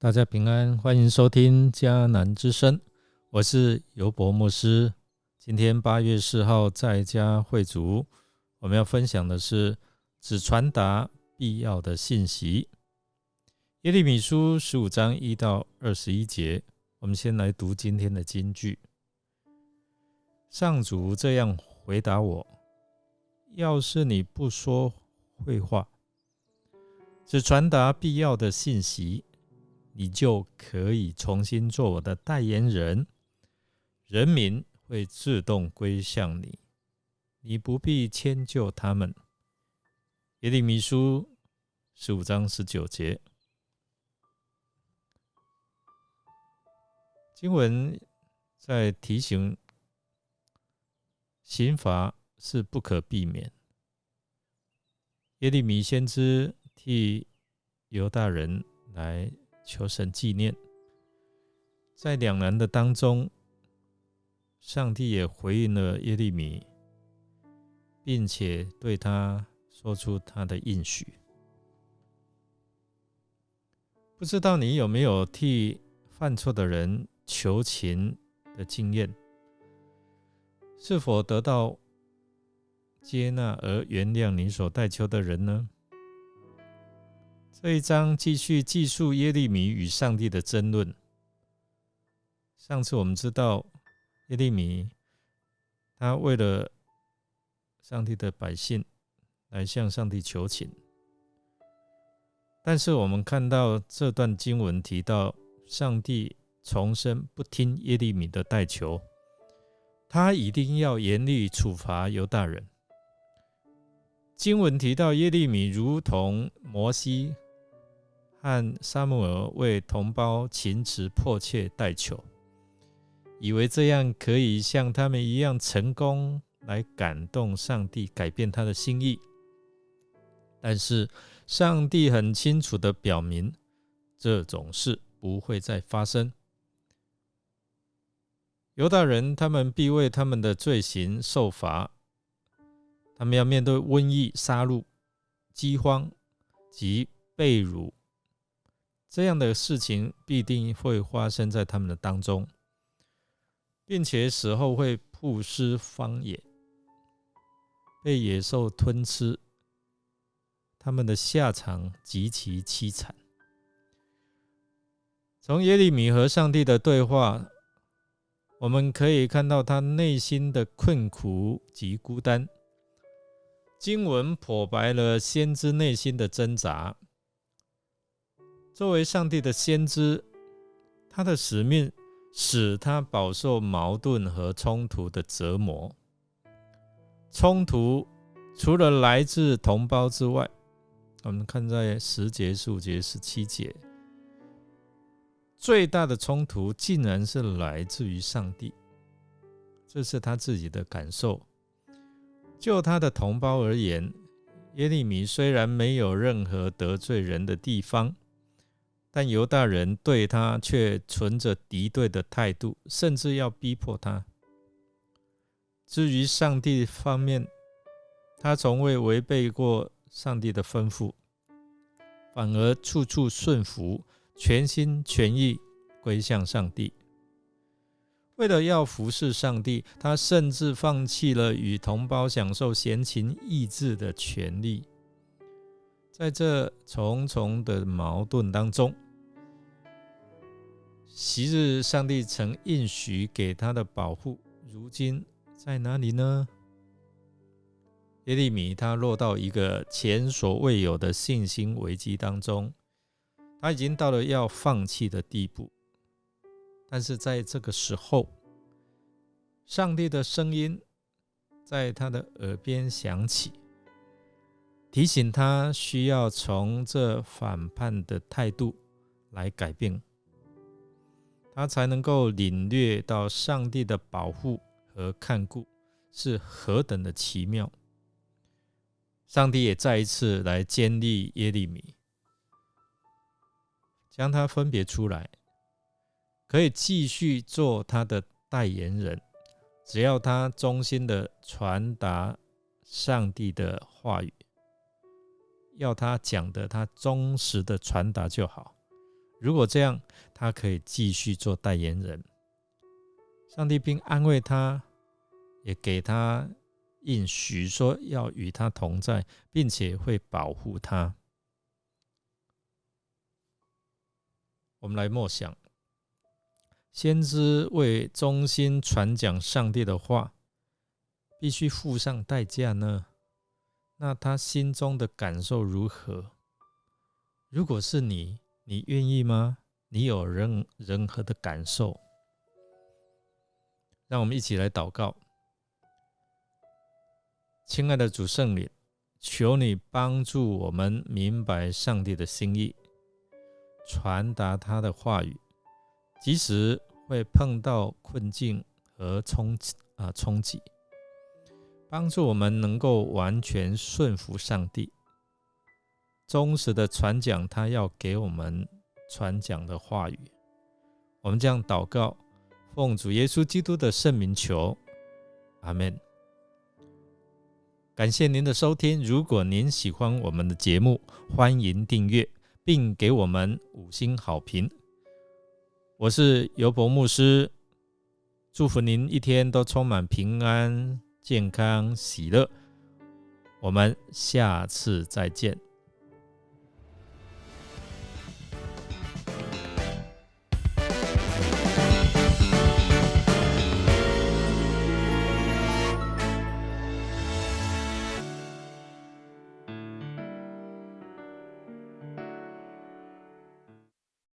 大家平安，欢迎收听迦南之声，我是尤伯牧师。今天8月4号在家会族，我们要分享的是只传达必要的信息。耶利米书15章1到21节，我们先来读今天的金句。上主这样回答我：要是你不说废话，只传达必要的信息，你就可以重新做我的代言人，人民会自动归向你，你不必迁就他们。耶利米书15章19节。经文在提醒刑罚是不可避免。耶利米先知替犹大人来求神纪念，在两难的当中，上帝也回应了耶利米，并且对他说出他的应许。不知道你有没有替犯错的人求情的经验？是否得到接纳而原谅你所代求的人呢？这一章继续记述耶利米与上帝的争论。上次我们知道耶利米他为了上帝的百姓来向上帝求情，但是我们看到这段经文提到上帝重申不听耶利米的代求，他一定要严厉处罚犹大人。经文提到耶利米如同摩西和撒母耳为同胞情辞迫切代求，以为这样可以像他们一样成功来感动上帝，改变他的心意。但是上帝很清楚地表明，这种事不会再发生。犹大人他们必为他们的罪行受罚，他们要面对瘟疫、杀戮、饥荒及被掳，这样的事情必定会发生在他们的当中，并且死后会曝尸荒野，被野兽吞吃，他们的下场极其凄惨。从耶利米和上帝的对话，我们可以看到他内心的困苦及孤单。经文剖白了先知内心的挣扎。作为上帝的先知，他的使命使他饱受矛盾和冲突的折磨。冲突除了来自同胞之外，我们看在10节、15节、17节，最大的冲突竟然是来自于上帝，这是他自己的感受。就他的同胞而言，耶利米虽然没有任何得罪人的地方，但犹大人对他却存着敌对的态度，甚至要逼迫他。至于上帝方面，他从未违背过上帝的吩咐，反而处处顺服，全心全意归向上帝。为了要服侍上帝，他甚至放弃了与同胞享受闲情逸致的权利。在这重重的矛盾当中，昔日上帝曾应许给他的保护，如今在哪里呢？耶利米他落到一个前所未有的信心危机当中，他已经到了要放弃的地步。但是在这个时候，上帝的声音在他的耳边响起，提醒他需要从这反叛的态度来改变，他才能够领略到上帝的保护和看顾是何等的奇妙。上帝也再一次来建立耶利米，将他分别出来，可以继续做他的代言人，只要他忠心的传达上帝的话语，要他讲的他忠实的传达就好，如果这样，他可以继续做代言人。上帝并安慰他，也给他应许说要与他同在，并且会保护他。我们来默想，先知为忠心传讲上帝的话，必须付上代价呢？那他心中的感受如何？如果是你愿意吗？你有任何的感受？让我们一起来祷告。亲爱的主圣灵，求你帮助我们明白上帝的心意，传达他的话语，即使会碰到困境和冲击，帮助我们能够完全顺服上帝，忠实的传讲他要给我们传讲的话语。我们这样祷告，奉主耶稣基督的圣名求，阿们。感谢您的收听，如果您喜欢我们的节目，欢迎订阅并给我们5星好评。我是尤伯牧师，祝福您一天都充满平安、健康、喜乐。我们下次再见。